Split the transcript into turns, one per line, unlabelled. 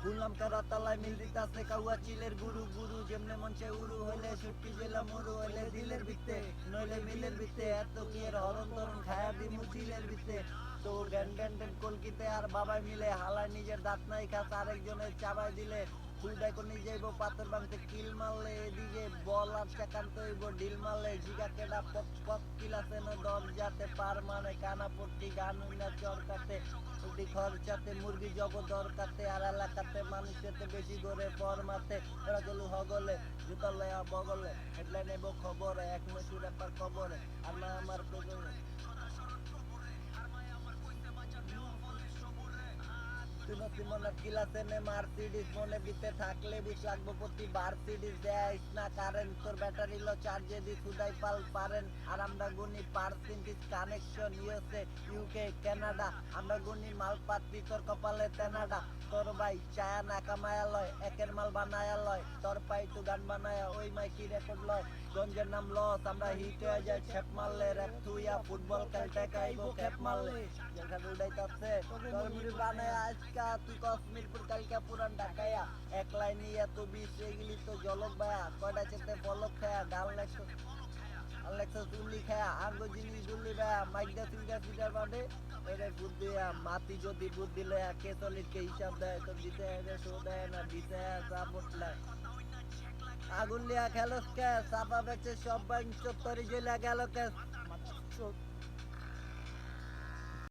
শুনলাম কারাতালায় মিল দিতাছে কাউয়া চিলের গুরু গুরু যেমনে মঞ্চে উড়ু হইলে সুটকি জেলা মরু হইলে দিলের ভিত্তে নইলে মিলের ভিত্তে এত কি এর হরণ তরণ খায়া দিমু চিলের ভিত্তে তো ড্যান ড্যান ড্যান কলকিতে আর বাবাই মিলে হালায় নিজের দাঁত নাই খাস আরেকজনের চাবাই দিলে খুদাই করে নিয়ে যাইব পাথর বাংতে কিল মারলে এদিকে বল আর চাকান্ত হইব ডিল মারলে জিগা কেডা পক পক কিলাছে না দরজাতে পার মানে কানা পট্টি গান না চরকাতে উল্টি খরচাতে মুরগি জব দরকাতে আর এলাকাতে মানুষেতে বেশি করে পর মাতে ওরা গেলু হগলে জুতলে বগলে হেডলাইন নেব খবরে এক মেসু রেপার খবরে আর না আমার খবরে মনে কিলাসে নে মার্সিডিস মনে বিতে থাকলে 20 লাগবো প্রতি মার্সিডিস দেয় না কারেন্ট তোর ব্যাটারি লো চার্জে দি সুদাই পাল পারেন আর আমরা গুনি percentage connection USA UK Canada আমরা গুনি মাল পাত্রি তোর কপালে তেনাডা তোর ভাই চায়া না কামায়া লয় একের মাল বানায়া লয় তোর পাই তু গান বানায়া ওই মাই কি রেকর্ড লয় গঞ্জের নাম লস আমরা হিট হয়ে যায় ছেপ মারলে র্যাপ থুইয়া ফুটবল খেলতে গাইবো খেপ মারলে যেখানে উড়াইতাছে তোর মিল বানায়া আজকা তুই কস মিরপুর কালকা পুরান ঢাকায়া এক লাইনে এত বিষ এগুলি তো জলক ভায়া কয়টা চেতে পলক খায়া ডাল লাগতো আলেক্সা তুলি খায়া আঙ্গো জিনিস দুলি ভায়া মাইকটা সিলগা সিটার বাদে এরে বুদ্ধি মাতি যদি বুদ্ধি লয়া কে চলিকে হিসাব দেয় তো দিতে এনে শো দেয় না দিতে সাপোর্ট লাই আগুন লিয়া খেলোস কে সাপা বেচে সব বাইন চত্বরি জেলা গেল কে